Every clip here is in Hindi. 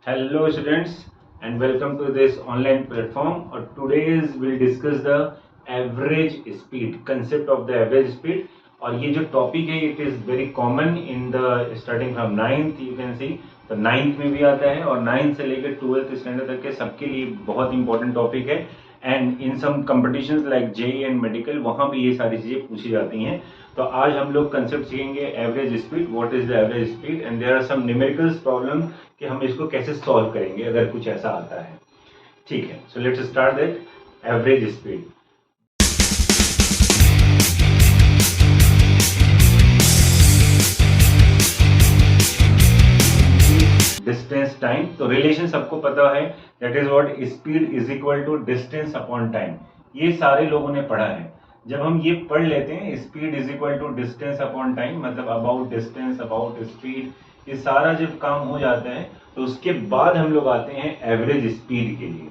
Hello students and welcome to this online platform. Or today's we'll discuss the average speed, concept of the average speed. और ये जो टॉपिक है it is very common in the starting from ninth, you can see तो नाइन्थ में भी आता है और नाइन्थ से लेकर ट्वेल्थ स्टैंडर्ड तक के सबके लिए बहुत इंपॉर्टेंट टॉपिक है. And in some competitions like JEE and medical वहाँ भी ये सारी चीज़ें पूछी जाती हैं. तो आज हम लोग कंसेप्ट सीखेंगे average speed, what is the average speed and there are some numericals problem कि हम इसको कैसे सॉल्व करेंगे अगर कुछ ऐसा आता है. ठीक है, so let's start that average speed. Distance time, तो रिलेशन सबको पता है, that is what speed is equal to distance upon time. ये सारे लोगों ने पढ़ा है. जब हम ये पढ़ लेते हैं speed is equal to distance upon time, मतलब अबाउट डिस्टेंस अबाउट स्पीड, ये सारा जब काम हो जाता है तो उसके बाद हम लोग आते हैं एवरेज स्पीड के लिए.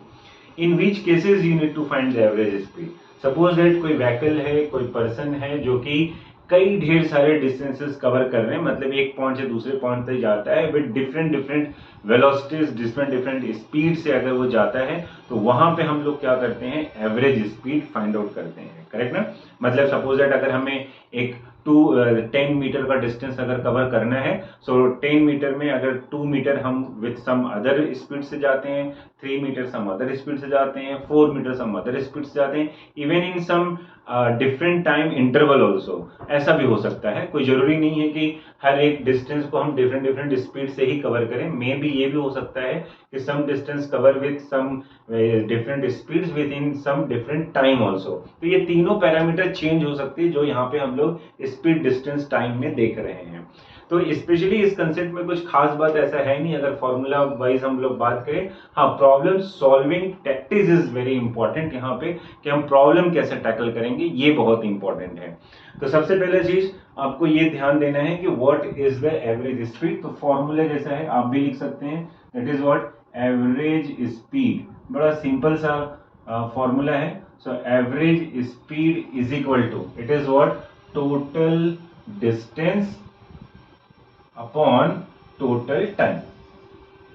In which cases you need to find the average speed. Suppose that कोई व्हीकल है, कोई पर्सन है जो कि कई ढेर सारे डिस्टेंसेस कवर कर रहे हैं, मतलब एक पॉइंट से दूसरे पॉइंट तक जाता है with different different velocities, different speed से अगर वो जाता है तो वहां पे हम लोग क्या करते हैं, एवरेज स्पीड फाइंड आउट करते हैं. करेक्ट ना. मतलब सपोज दैट अगर हमें एक 10 मीटर का डिस्टेंस अगर कवर करना है, सो 10 मीटर में अगर 2 मीटर हम विथ सम अदर स्पीड से जाते हैं, 3 मीटर सम अदर स्पीड से जाते हैं, 4 मीटर सम अदर स्पीड से जाते हैं, even in some different time interval also. ऐसा भी हो सकता है, कोई जरूरी नहीं है कि हर एक डिस्टेंस को हम डिफरेंट स्पीड से ही कवर करें. मे बी ये भी हो सकता है कि some distance cover with some different speeds with in some different time also. तो ये तीनों पैरामीटर चेंज हो सकती है जो यहाँ पे हम लोग स्पीड डिस्टेंस टाइम में देख रहे हैं. तो स्पेशली इस कंसेप्ट में कुछ खास बात ऐसा है नहीं अगर फॉर्मूला वाइज हम लोग बात करें. हाँ, problem solving tactics is very important यहाँ पे कि हम प्रॉब्लम कैसे टैकल करेंगे, ये बहुत इंपॉर्टेंट है. तो सबसे पहले चीज आपको ये ध्यान देना है कि what is the average speed. तो फॉर्मूला जैसा है आप भी लिख सकते हैं, that is what average speed. बड़ा सिंपल सा फॉर्मूला है. So average speed is equal to, it is what, total distance upon total time.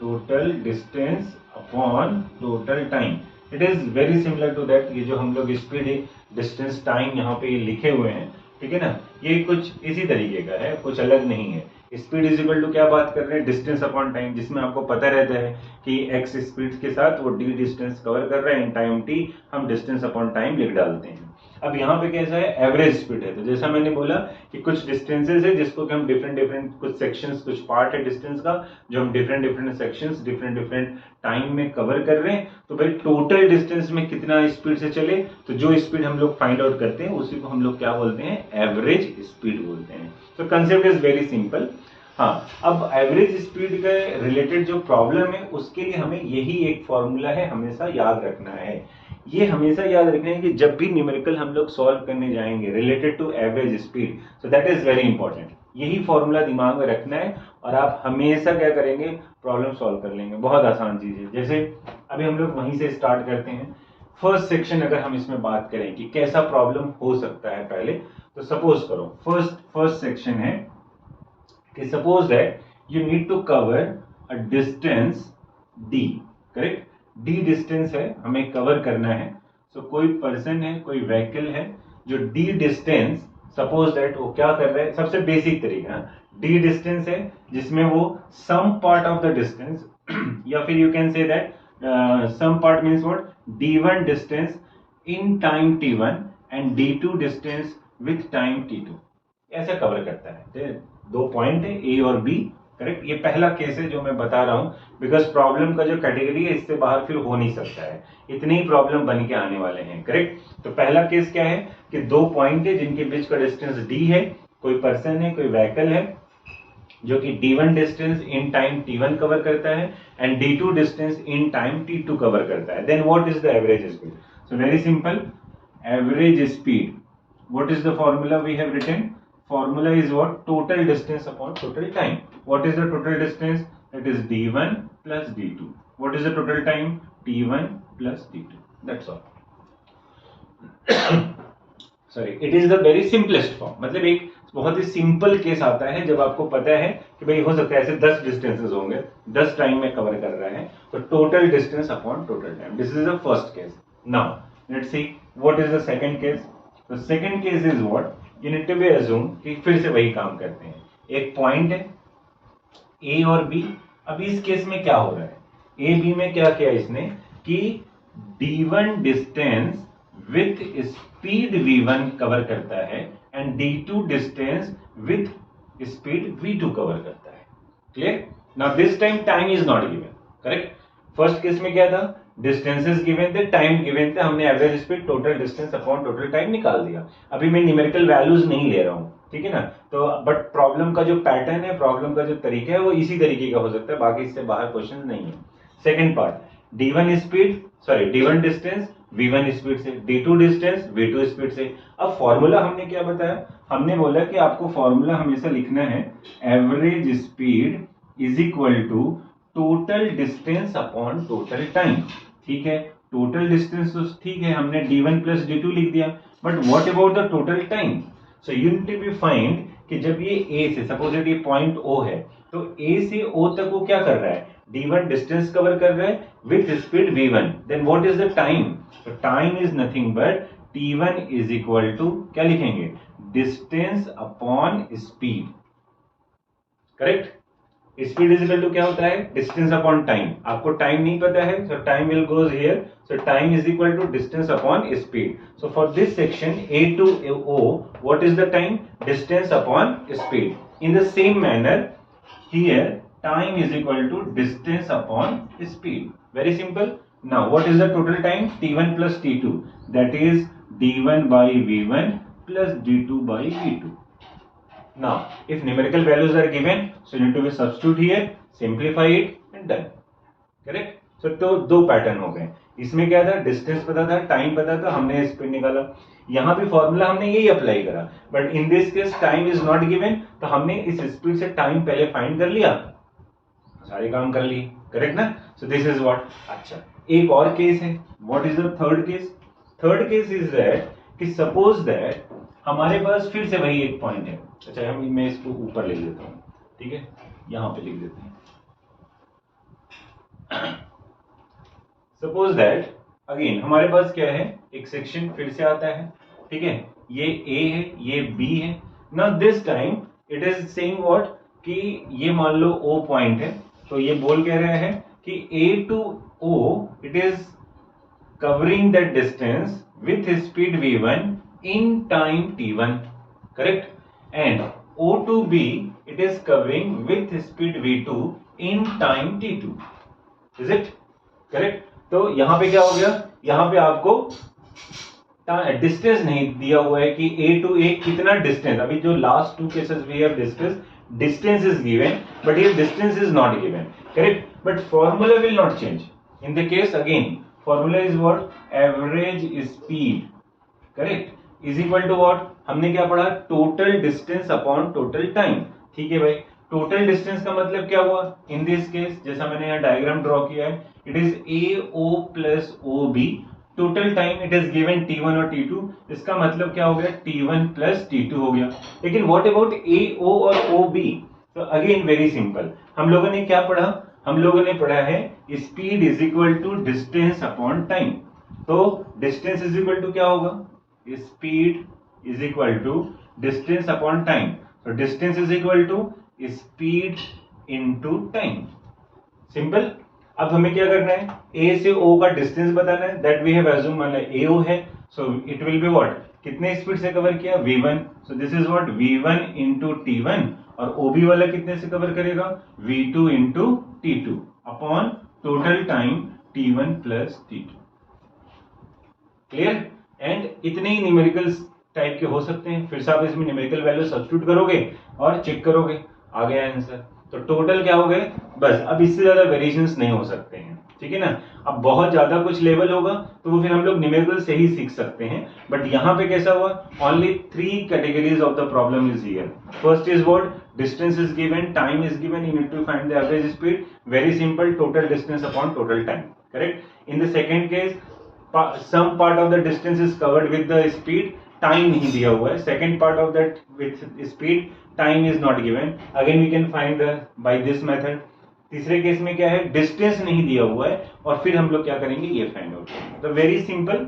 Total distance upon total time. It is very similar to that. ये जो हम लोग स्पीड डिस्टेंस टाइम यहाँ पे लिखे हुए हैं, ठीक है ना, ये कुछ इसी तरीके का है, कुछ अलग नहीं है. स्पीड इज इक्वल टू क्या बात कर रहे हैं, डिस्टेंस अपॉन टाइम, जिसमें आपको पता रहता है कि एक्स स्पीड के साथ वो डी डिस्टेंस कवर कर रहे हैं, इन टाइम टी हम डिस्टेंस अपॉन टाइम लिख डालते हैं. अब यहाँ पे कैसा है, एवरेज स्पीड है. तो जैसा मैंने बोला कि कुछ डिस्टेंसेस है जिसको कि हम डिफरेंट कुछ सेक्शंस, कुछ पार्ट है डिस्टेंस का जो हम डिफरेंट सेक्शंस डिफरेंट टाइम में कवर कर रहे हैं. तो भाई टोटल डिस्टेंस में कितना स्पीड से चले, तो जो स्पीड हम लोग फाइंड आउट करते हैं उसी को हम लोग क्या बोलते हैं, एवरेज स्पीड बोलते हैं. तो कंसेप्ट इज वेरी सिंपल. हाँ, अब एवरेज स्पीड के रिलेटेड जो प्रॉब्लम है उसके लिए हमें यही एक फॉर्मूला है, हमेशा याद रखना है. ये हमेशा याद रखना है कि जब भी न्यूमेरिकल हम लोग सॉल्व करने जाएंगे related to average speed, so that is very important. यही फॉर्मूला दिमाग में रखना है और आप हमेशा क्या करेंगे, प्रॉब्लम सॉल्व कर लेंगे. बहुत आसान चीज है. जैसे अभी हम लोग वहीं से स्टार्ट करते हैं. फर्स्ट सेक्शन अगर हम इसमें बात करें कि कैसा प्रॉब्लम हो सकता है पहले, तो सपोज करो फर्स्ट सेक्शन है कि suppose that you need to cover a distance D. Correct, D distance है, हमें कवर करना है. सो कोई पर्सन है, कोई व्हीकल है जो डी डिस्टेंस, सपोज दैट वो क्या कर रहा है, सबसे बेसिक तरीका, डी डिस्टेंस है जिसमें वो some part of the distance या फिर you can say that some part means what, d1 distance in time t1 and d2 distance with time t2, ऐसा कवर करता है. दो पॉइंट है ए और बी. करेक्ट, ये पहला केस है जो मैं बता रहा हूं बिकॉज प्रॉब्लम का जो कैटेगरी है इससे बाहर फिर हो नहीं सकता है, इतने ही प्रॉब्लम बन के आने वाले हैं. करेक्ट, तो पहला केस क्या है कि दो पॉइंट है जिनके बीच का डिस्टेंस डी है, कोई पर्सन है, कोई व्हीकल है जो कि d1 distance in time t1 cover करता है and d2 distance in time t2 cover करता है. Then what is the average speed. So very simple, average speed, what is the formula we have written. Formula is what, total distance upon total time. What is the total distance? It is d1 plus d2. What is the total time? t1 plus t2. That's all. Sorry, it is the very simplest form. मतलब एक बहुत ही सिंपल केस आता है जब आपको पता है कि भाई हो सकता है ऐसे 10 डिस्टेंसेस होंगे, 10 टाइम में कवर कर रहा है, तो total distance upon total time, this is the first case. Now let's see what is the second case. The second case is what, you need to be assume कि फिर से वही काम करते हैं. एक पॉइंट है ए और बी. अभी इस केस में क्या हो रहा है, ए बी में क्या किया इसने कि d1 distance with speed v1 cover करता है and d2 distance with speed v2 cover करता है. Clear? Now this time time is not given. Correct? First case में क्या था, डिस्टेंसेस गिवन थे, टाइम गिवन थे, हमने average speed total distance upon total time निकाल दिया. अभी मैं न्यूमेरिकल वैल्यूज नहीं ले रहा हूं, ठीक है ना. तो बट प्रॉब्लम का जो पैटर्न है, प्रॉब्लम का जो तरीका है वो इसी तरीके का हो सकता है, बाकी इससे बाहर क्वेश्चन नहीं है. Second part, d1 speed sorry d1 distance v1 speed से, d2 डिस्टेंस v2 स्पीड से. अब फॉर्मूला हमने क्या बताया, हमने बोला कि आपको फॉर्मूला हमेशा लिखना है average speed is equal to total distance upon total time. ठीक है, टोटल डिस्टेंस तो ठीक है, हमने d1 प्लस d2 लिख दिया, but what about the total time. So you need to be find कि जब ये A से, सपोज ये पॉइंट O है, तो A से O तक वो क्या कर रहा है, d1 डिस्टेंस कवर कर रहा है with speed v1, then what is the time. तो time is nothing but t1 is equal to क्या लिखेंगे, distance upon speed. Correct? Speed is equal to क्या होता है, डिस्टेंस अपॉन टाइम. आपको टाइम नहीं पता है, so time will goes here, so time is equal to distance upon speed. So for this section A to O, what is the time, distance upon speed. In the same manner here time is equal to distance upon speed. Very simple. Now what is the total time, t1 plus t2, that is d1 by v1 plus d2 by v2. Now if numerical values are given, so you need to be substitute here, simplify it and done. Correct? So तो दो पैटर्न हो गए. इसमें क्या था, डिस्टेंस पता था, टाइम पता था, हमने स्पीड निकाला. यहाँ भी फॉर्मूला हमने यही अप्लाई करा, but in this case time is not given, तो हमने इस स्पीड से टाइम पहले फाइंड कर लिया, सारे काम कर लिए. करेक्ट ना? So this is what. अच्छा, एक और केस है. What is the third case. Third case is that कि सपोज दैट हमारे पास फिर से वही एक पॉइंट है. अच्छा, मैं इसको ऊपर लिख देता हूँ, ठीक है, यहाँ पे लिख देते हैं. सपोज दैट अगेन हमारे पास क्या है, एक सेक्शन फिर से आता है, ठीक है, ये A है, ये B है. Now this time it is saying what कि ये मान लो O पॉइंट है, तो ये बोल कह रहे हैं कि A to O it is covering that distance with speed v1 in time t1. Correct? And O to B it is covering with speed v2 in time t2. Is it correct? तो यहां पे क्या हो गया, यहां पे आपको डिस्टेंस नहीं दिया हुआ है कि A to A कितना डिस्टेंस. अभी जो last two cases we have discuss, distance is given but ये distance is not given. Correct? But formula will not change. In the case again formula is what, average speed. Correct? Is equal to what, हमने क्या पढ़ा, total distance upon total time. ठीक है भाई, टोटल डिस्टेंस का मतलब क्या हुआ इन दिस केस, जैसा मैंने यहाँ डायग्राम ड्रॉ किया है, it is AO plus OB. Total time it is given T1 और T2, इसका मतलब क्या हो गया, T1 प्लस T2 हो गया. लेकिन व्हाट अबाउट AO और OB. तो अगेन वेरी सिंपल, हम लोगों ने क्या पढ़ा, हम लोगों ने पढ़ा है speed is equal to distance upon time. तो डिस्टेंस इज इक्वल टू क्या होगा, speed is equal to distance upon time. तो distance is equal to speed into time. Simple. अब हमें क्या करना है, A से O का डिस्टेंस बताना है, दैट वी हैव अज्यूम, मान लिया AO है, so it will be what, कितने स्पीड से कवर किया, v1. So this is what v1 into t1, और OB वाला कितने से कवर करेगा, v2 into t2 upon total time t1 plus t2. Clear? And इतने ही न्यूमेरिकल टाइप के हो सकते हैं. फिर से आप इसमें न्यूमेरिकल वैल्यू सब्स्टिट्यूट करोगे और चेक करोगे, आ गया आंसर. तो टोटल क्या हो गए, बस. अब इससे ज्यादा वेरिएशंस नहीं हो सकते हैं, ठीक है ना. अब बहुत ज्यादा कुछ लेवल होगा तो वो फिर हम लोग न्यूमेरिकल से ही सीख सकते हैं. बट यहाँ पे कैसा हुआ, only 3 categories of the problem is here. First is what, distance is given, time is given, you need to find the average speed. Very simple, total distance upon total time. Correct? In the second case, some part of the distance is covered with the speed time नहीं दिया हुआ है. Second part of that with speed time is not given. Again we can find by this method. तीसरे केस में क्या है, डिस्टेंस नहीं दिया हुआ है और फिर हम लोग क्या करेंगे ये फाइंड आउट करेंगे. तो वेरी सिंपल,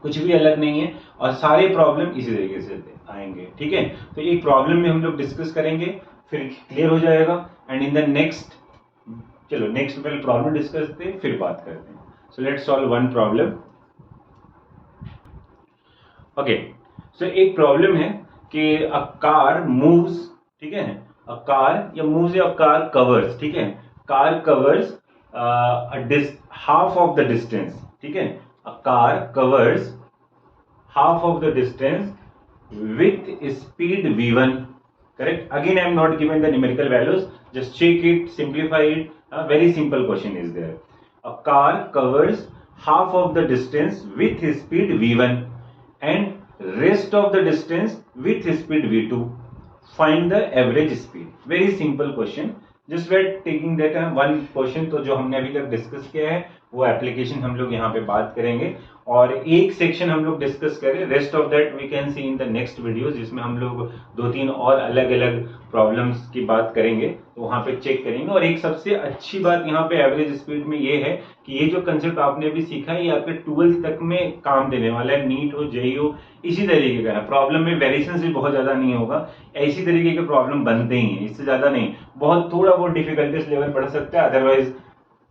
कुछ भी अलग नहीं है और सारे प्रॉब्लम इसी तरीके से आएंगे. ठीक है, तो एक प्रॉब्लम में हम लोग डिस्कस करेंगे, फिर क्लियर हो जाएगा. एंड इन द नेक्स्ट, चलो नेक्स्ट पहले प्रॉब्लम डिस्कस करते हैं फिर बात करते हैं. So let's solve one problem. Okay, so एक प्रॉब्लम है कि अ कार मूव्स, ठीक है, अ कार या मूव्स या कार कवर्स, ठीक है, car covers half of the distance. ठीक है, a car covers half of the distance with speed v1. Correct. Again I am not given the numerical values, just check it, simplify it. A very simple question is there. A car covers half of the distance with speed v1 and rest of the distance with speed v2. Find the average speed. Very simple question. Just we are taking that one question. तो जो हमने अभी तक डिस्कस किया है वो एप्लीकेशन हम लोग यहाँ पे बात करेंगे और एक सेक्शन हम लोग डिस्कस करें. Rest of that we can see in the next video, जिसमें हम लोग 2-3 और अलग अलग प्रॉब्लम्स की बात करेंगे, तो वहां पे चेक करेंगे. और एक सबसे अच्छी बात यहाँ पे एवरेज स्पीड में ये है कि ये जो कंसेप्ट आपने अभी सीखा है ये आपके 12th तक में काम देने वाला है. नीट हो, जेईई हो, इसी तरीके का है. प्रॉब्लम में वेरिएशन भी बहुत ज्यादा नहीं होगा, इसी तरीके के प्रॉब्लम बनते ही हैं, इससे ज्यादा नहीं. बहुत थोड़ा बहुत डिफिकल्टीज लेवल बढ़ सकता है, अदरवाइज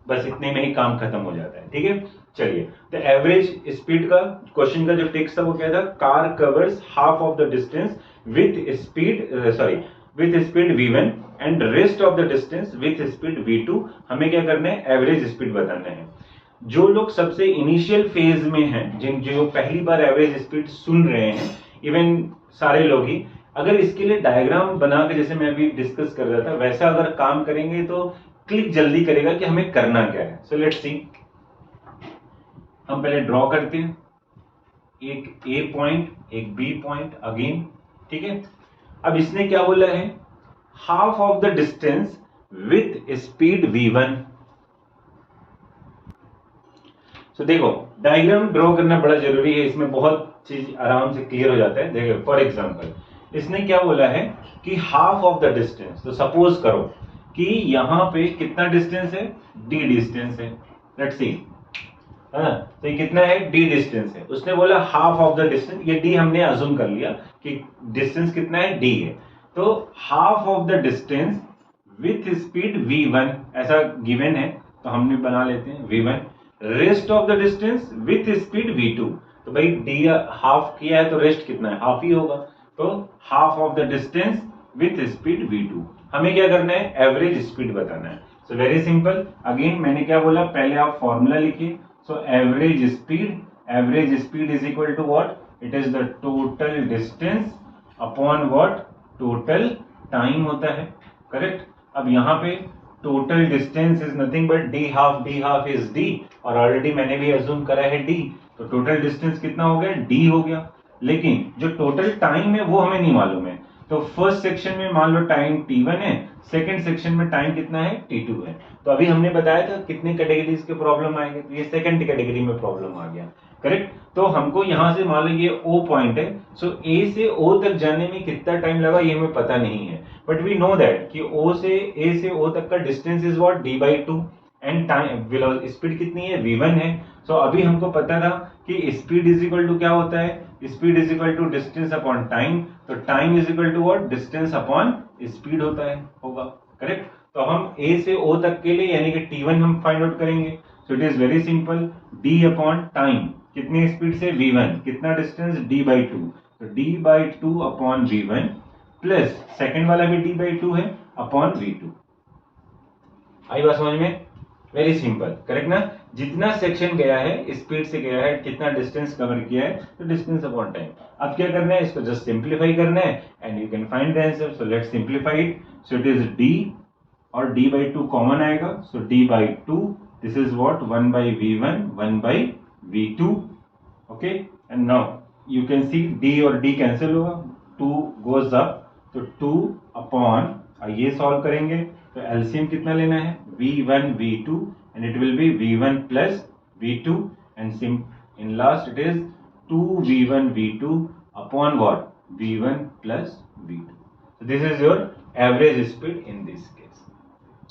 बस इतने में ही काम खत्म हो जाता है. ठीक है, चलिए. तो एवरेज स्पीड का क्वेश्चन का जो टेक्स्ट था वो क्या था, car covers half of the distance with speed v1 and rest of the distance with speed v2. हमें क्या करना है, एवरेज स्पीड बताना है. जो लोग सबसे इनिशियल फेज में हैं, जो पहली बार एवरेज स्पीड सुन रहे हैं, इवन सारे लोग ही, अगर इसके लिए डायग्राम बना के जैसे मैं अभी डिस्कस कर रहा था वैसा अगर काम करेंगे तो क्लिक जल्दी करेगा कि हमें करना क्या है. सो लेट्स सी, हम पहले ड्रॉ करते हैं. एक ए पॉइंट, एक बी पॉइंट अगेन. ठीक है, अब इसने क्या बोला है, half of the distance with speed v1. तो देखो डायग्राम ड्रॉ करना बड़ा जरूरी है, इसमें बहुत चीज आराम से क्लियर हो जाता है. देखो फॉर एग्जांपल इसने क्या बोला है कि हाफ ऑफ द डिस्टेंस. तो सपोज करो कि यहां पे कितना डिस्टेंस है, d डिस्टेंस है. लेट्स सी, तो ये कितना है, d डिस्टेंस है. उसने बोला हाफ ऑफ द डिस्टेंस, ये d हमने अज्यूम कर लिया कि डिस्टेंस कितना है, d है. तो half of the distance with speed v1 ऐसा गिवन है, तो हमने बना लेते हैं v1. Rest of the distance with speed v2. तो भाई d हाफ किया है तो रेस्ट कितना है, हाफ ही होगा. तो half of the distance with speed v2. हमें क्या करना है, एवरेज स्पीड बताना है. सो वेरी सिंपल. अगेन मैंने क्या बोला, पहले आप फॉर्मूला लिखिए. So average speed is equal to what, it is the total distance upon what, total time होता है. करेक्ट. अब यहाँ पे total distance is nothing but D half is D, और ऑलरेडी मैंने भी अज्यूम करा है डी, तो टोटल डिस्टेंस कितना हो गया, डी हो गया. लेकिन जो टोटल टाइम है वो हमें नहीं मालूम है. तो फर्स्ट सेक्शन में मान लो टाइम t1 है, सेकंड सेक्शन में टाइम कितना है, t2 है. तो अभी हमने बताया था कितने कैटेगरीज के प्रॉब्लम आएंगे, तो ये सेकंड कैटेगरी में प्रॉब्लम आ गया. करेक्ट. तो हमको यहां से मान लो ये O पॉइंट है, सो A से O तक जाने में कितना टाइम लगा ये हमें पता नहीं है, बट वी नो दैट कि O से A से O तक का distance is what, d/2 and time speed कितनी है, v1 है. सो अभी हमको पता था कि स्पीड इज इक्वल टू क्या होता है, speed is equal to distance upon time. तो time is equal to what, distance upon speed होता है, होगा. करेक्ट. तो हम A से O तक के लिए यानी कि t1 हम फाइंड आउट करेंगे. So it is very simple, d upon time कितनी स्पीड से, v1, कितना डिस्टेंस, d/2. तो d/2 upon v1 plus second वाला भी d/2 है अपॉन v2. आई बात समझ में, वेरी सिंपल. करेक्ट ना. जितना सेक्शन गया है, स्पीड से गया है, कितना डिस्टेंस कवर किया है, तो डिस्टेंस अपॉन टाइम. अब क्या करना है, इसको जस्ट सिंप्लीफाई करना है and you can find the answer. So let's simplify it. So it is d और d/2 कॉमन आएगा. सो d/2 this is what, 1/v1 1/v2. Okay. And now you can see d और d कैंसिल होगा, 2 गोज अप, तो 2 अपॉन, ये सॉल्व करेंगे तो एलसीएम कितना लेना है, v1 v2 and it will be v1 plus v2 and in last it is 2v1 v2 upon what v1 plus v2. So this is your average speed in this case.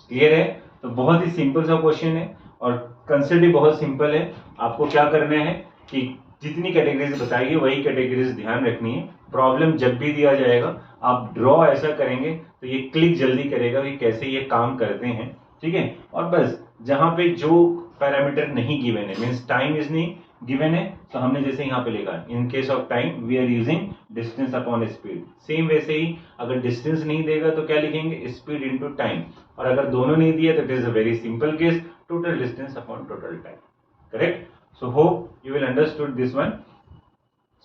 Clear है? तो बहुत ही सिंपल सा क्वेश्चन है और कंसेप्ट भी बहुत सिंपल है. आपको क्या करना है कि जितनी कैटेगरीज बताई है वही कैटेगरीज ध्यान रखनी है. प्रॉब्लम जब भी दिया जाएगा आप ड्रॉ ऐसा करेंगे तो ये क्लिक जल्दी करेगा कि कैसे ये काम करते हैं. ठीक है. और बस जहां पे जो पैरामीटर नहीं गिवन है, मीन्स टाइम इज नहीं गिवन है, तो हमने जैसे यहाँ पे लिखा in case of time we are using distance upon speed. Same वैसे ही अगर डिस्टेंस नहीं देगा तो क्या लिखेंगे, स्पीड इनटू टाइम. और अगर दोनों नहीं दिया तो it is a very simple case, total distance upon total time. Correct. So hope you will understood this one.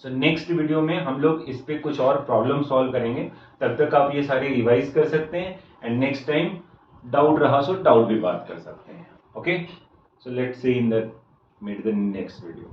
So next video में हम लोग इस पे कुछ और प्रॉब्लम सॉल्व करेंगे. तब तक आप ये सारे रिवाइज कर सकते हैं एंड नेक्स्ट टाइम डाउट रहा सो डाउट भी बात कर सकते हैं. Okay. So let's see in the next video.